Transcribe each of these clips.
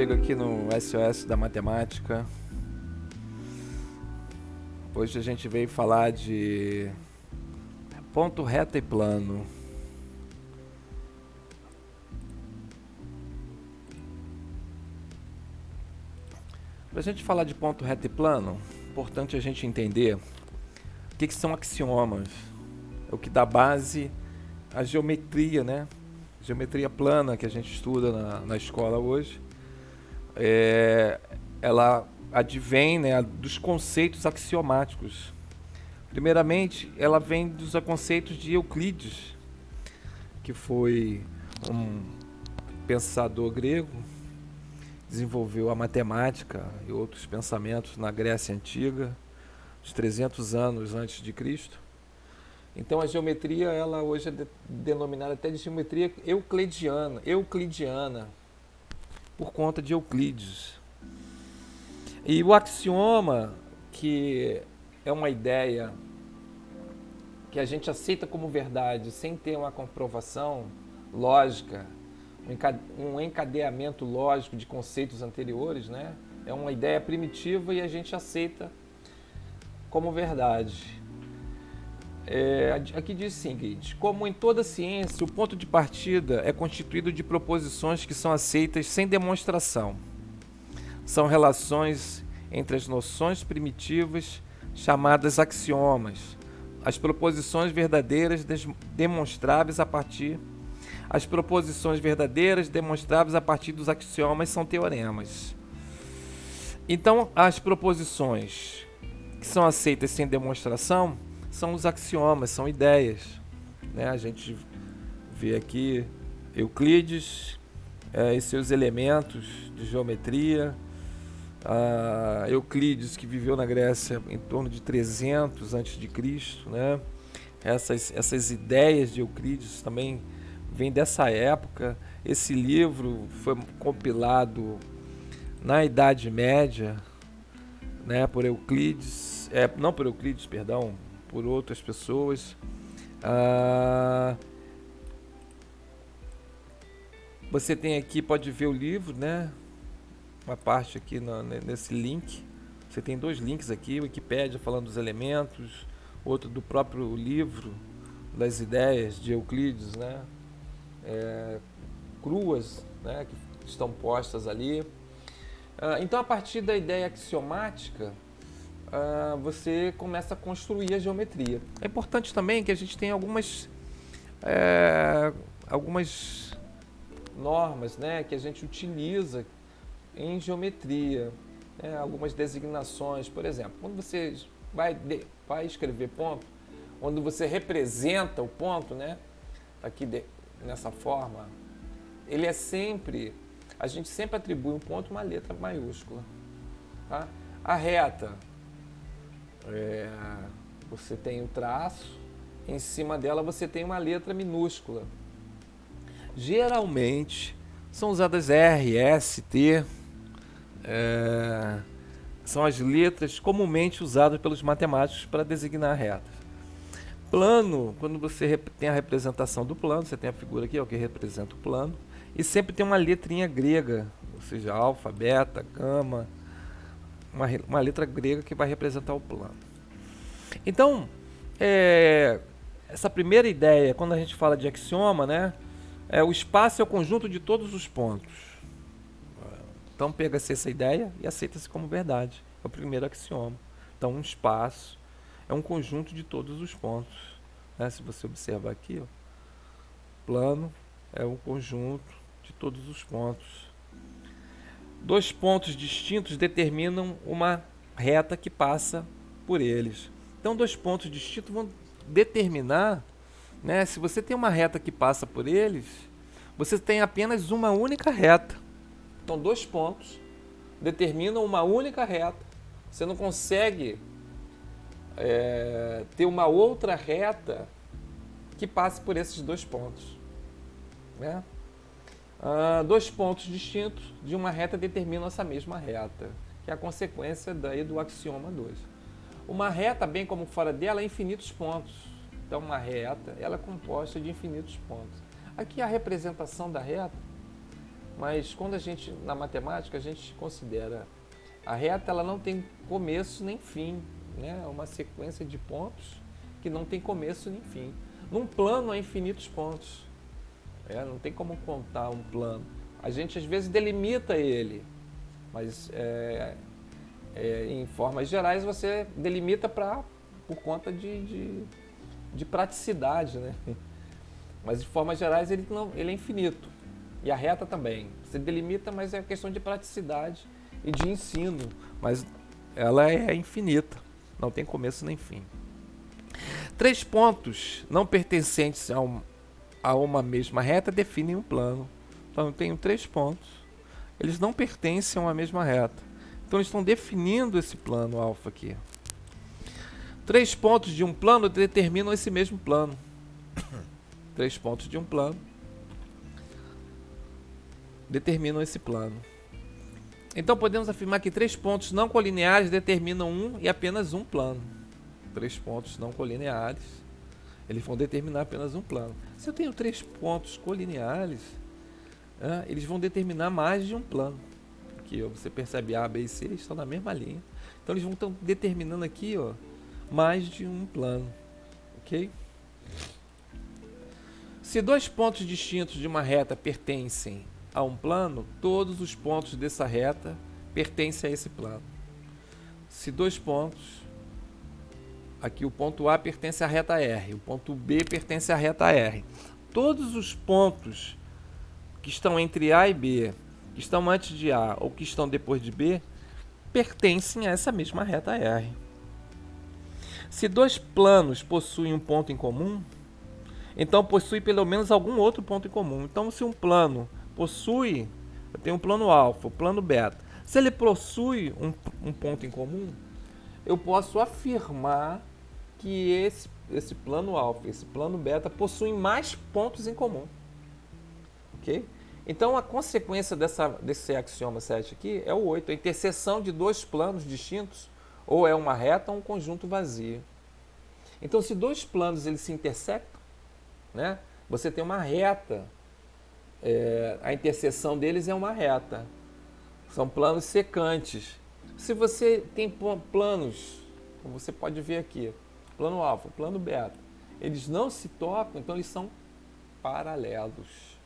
comigo aqui no SOS da Matemática. Hoje a gente veio falar de ponto, reta e plano. Para a gente falar de ponto, reta e plano, é importante a gente entender o que são axiomas. É o que dá base à geometria, né? Geometria plana que a gente estuda na escola hoje. Ela advém, né, dos conceitos axiomáticos. Primeiramente, ela vem dos conceitos de Euclides, que foi um pensador grego, desenvolveu a matemática e outros pensamentos na Grécia Antiga, uns 300 anos antes de Cristo. Então a geometria, ela hoje é denominada até de geometria euclidiana, por conta de Euclides. E o axioma, que é uma ideia que a gente aceita como verdade sem ter uma comprovação lógica, um encadeamento lógico de conceitos anteriores, né? É uma ideia primitiva e a gente aceita como verdade. Aqui diz o seguinte: como em toda ciência, o ponto de partida é constituído de proposições que são aceitas sem demonstração. São relações entre as noções primitivas chamadas axiomas. As proposições verdadeiras demonstráveis a partir dos axiomas são teoremas. Então, as proposições que são aceitas sem demonstração são os axiomas, são ideias, né? A gente vê aqui Euclides e seus elementos de geometria. Euclides, que viveu na Grécia em torno de 300 a.C., né? Essas ideias de Euclides também vêm dessa época. Esse livro foi compilado na Idade Média, né, por Euclides, não por Euclides, perdão, por outras pessoas. Você tem aqui, pode ver o livro, né? Uma parte aqui nesse link. Você tem dois links aqui, Wikipédia falando dos elementos, outro do próprio livro das ideias de Euclides, né? Cruas, né? Que estão postas ali. Então, a partir da ideia axiomática, você começa a construir a geometria. É importante também que a gente tenha algumas normas, né, que a gente utiliza em geometria, né, algumas designações. Por exemplo, quando você vai escrever ponto, quando você representa o ponto, né, aqui nessa forma, ele a gente sempre atribui um ponto uma letra maiúscula, tá? A reta, você tem o traço, em cima dela você tem uma letra minúscula. Geralmente são usadas R, S, T, são as letras comumente usadas pelos matemáticos para designar retas. Plano, quando você tem a representação do plano, você tem a figura aqui, que representa o plano, e sempre tem uma letrinha grega, ou seja, alfa, beta, gama, uma letra grega que vai representar o plano. Então, essa primeira ideia, quando a gente fala de axioma, né, o espaço é o conjunto de todos os pontos. Então, pega-se essa ideia e aceita-se como verdade. É o primeiro axioma. Então, um espaço é um conjunto de todos os pontos, né? Se você observar aqui, plano é um conjunto de todos os pontos. Dois pontos distintos determinam uma reta que passa por eles. Então, dois pontos distintos vão determinar, né, se você tem uma reta que passa por eles, você tem apenas uma única reta. Então, dois pontos determinam uma única reta. Você não consegue ter uma outra reta que passe por esses dois pontos, né? Dois pontos distintos de uma reta determinam essa mesma reta, que é a consequência daí do axioma 2. Uma reta, bem como fora dela, é infinitos pontos. Então, uma reta, ela é composta de infinitos pontos. Aqui a representação da reta, Mas quando a gente, na matemática, a gente considera a reta, ela não tem começo nem fim, né? É uma sequência de pontos que não tem começo nem fim. Num plano há infinitos pontos. Não tem como contar um plano. A gente às vezes delimita ele, mas em formas gerais você delimita por conta de praticidade, né? Mas de formas gerais ele é infinito. E a reta também. Você delimita, mas é questão de praticidade e de ensino. Mas ela é infinita. Não tem começo nem fim. 3 pontos não pertencentes a uma mesma reta definem um plano. Então eu tenho 3 pontos. Eles não pertencem a uma mesma reta. Então eles estão definindo esse plano alfa aqui. 3 pontos de um plano determinam esse mesmo plano. 3 pontos de um plano determinam esse plano. Então podemos afirmar que 3 pontos não colineares determinam um e apenas um plano. 3 pontos não colineares, eles vão determinar apenas um plano. Se eu tenho 3 pontos colineares, eles vão determinar mais de um plano. Aqui, ó, você percebe A, B e C estão na mesma linha. Então eles vão estar determinando aqui, ó, mais de um plano. Ok? Se 2 pontos distintos de uma reta pertencem a um plano, todos os pontos dessa reta pertencem a esse plano. Se 2 pontos, aqui o ponto A pertence à reta R, o ponto B pertence à reta R. Todos os pontos que estão entre A e B, que estão antes de A ou que estão depois de B, pertencem a essa mesma reta R. Se 2 planos possuem um ponto em comum, então possui pelo menos algum outro ponto em comum. Então se um plano possui, eu tenho um plano alfa, o plano beta. Se ele possui um ponto em comum, eu posso afirmar que esse plano alfa, esse plano beta possuem mais pontos em comum. Ok? Então a consequência desse axioma 7 aqui é o 8, a interseção de 2 planos distintos, ou é uma reta ou um conjunto vazio. Então se 2 planos eles se intersectam, né, você tem uma reta. A interseção deles é uma reta. São planos secantes. Se você tem planos, como você pode ver aqui, plano alfa, plano beta, eles não se tocam, então eles são paralelos.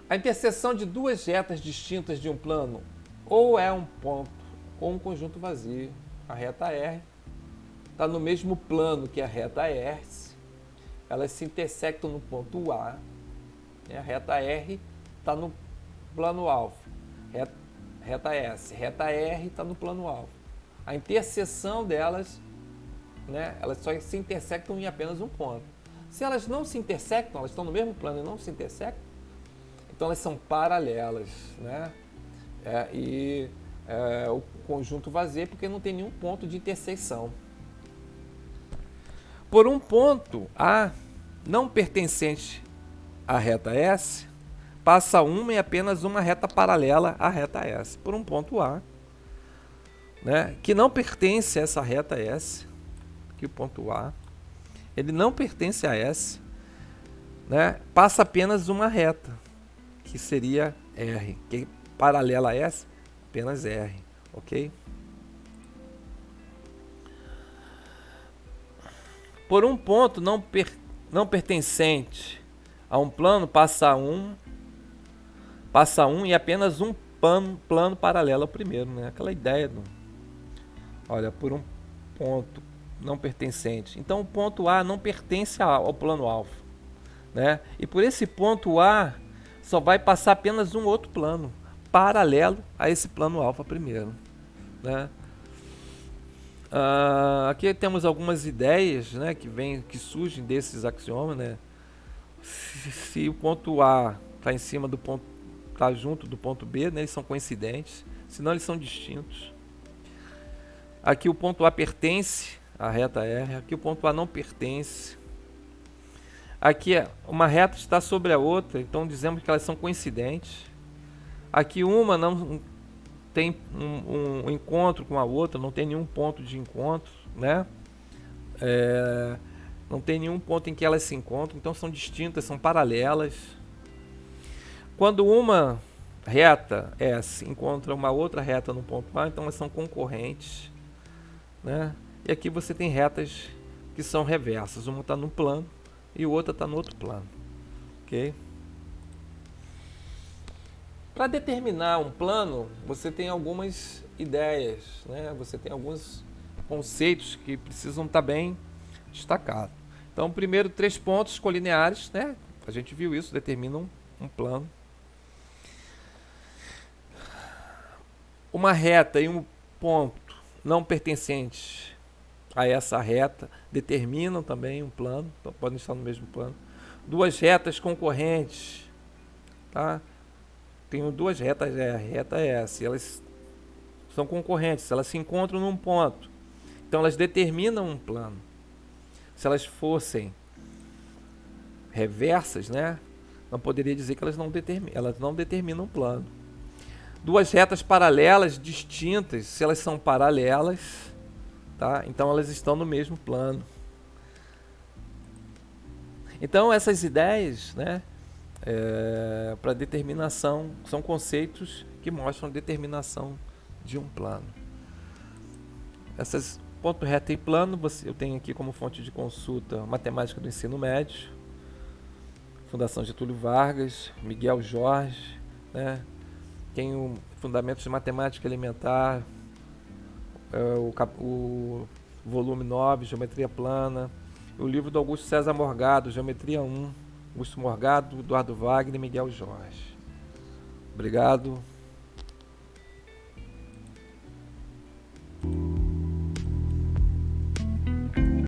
A interseção de 2 retas distintas de um plano ou é um ponto ou um conjunto vazio. A reta R está no mesmo plano que a reta S. Elas se intersectam no ponto A, a reta R está no plano alfa, reta S, reta R está no plano alfa. A interseção delas, né, elas só se intersectam em apenas um ponto. Se elas não se intersectam, elas estão no mesmo plano e não se intersectam, então elas são paralelas, né? O conjunto vazio é porque não tem nenhum ponto de interseção. Por um ponto A não pertencente à reta S, passa uma e apenas uma reta paralela à reta S. Por um ponto A, né, que não pertence a essa reta S, que o ponto A, ele não pertence a S, né, passa apenas uma reta, que seria R, que é paralela a S, apenas R, ok? Por um ponto não pertencente a um plano, passa um e apenas um plano paralelo ao primeiro, né? Aquela ideia olha, por um ponto não pertencente. Então o ponto A não pertence ao plano alfa, né? E por esse ponto A só vai passar apenas um outro plano paralelo a esse plano alfa primeiro, né? Aqui temos algumas ideias, né, que surgem desses axiomas, né? Se o ponto A está em cima do ponto, está junto do ponto B, né, eles são coincidentes, senão eles são distintos. Aqui o ponto A pertence à reta R, aqui o ponto A não pertence. Aqui uma reta está sobre a outra, então dizemos que elas são coincidentes. Aqui uma não tem um encontro com a outra, não tem nenhum ponto de encontro, né? Não tem nenhum ponto em que elas se encontram, então são distintas, são paralelas. Quando uma reta S encontra uma outra reta no ponto A, então elas são concorrentes, né? E aqui você tem retas que são reversas. Uma está num plano e o outro está no outro plano. Ok? Para determinar um plano, você tem algumas ideias, né? Você tem alguns conceitos que precisam estar bem destacados. Então, primeiro, 3 pontos colineares, né? A gente viu isso, determinam um plano. Uma reta e um ponto não pertencentes a essa reta determinam também um plano, então podem estar no mesmo plano. 2 retas concorrentes, tá? Tenho 2 retas, a reta é essa, elas são concorrentes, elas se encontram num ponto, então elas determinam um plano. Se elas fossem reversas, né, não poderia dizer que elas não determinam um plano. 2 retas paralelas distintas, se elas são paralelas, tá? Então elas estão no mesmo plano. Então essas ideias, né, para determinação, são conceitos que mostram a determinação de um plano. Essas ponto reto e plano, eu tenho aqui como fonte de consulta Matemática do Ensino Médio, Fundação Getúlio Vargas, Miguel Jorge, né? Tem Fundamentos de Matemática Elementar, o volume 9, Geometria Plana, o livro do Augusto César Morgado, Geometria 1, Augusto Morgado, Eduardo Wagner e Miguel Jorge. Obrigado.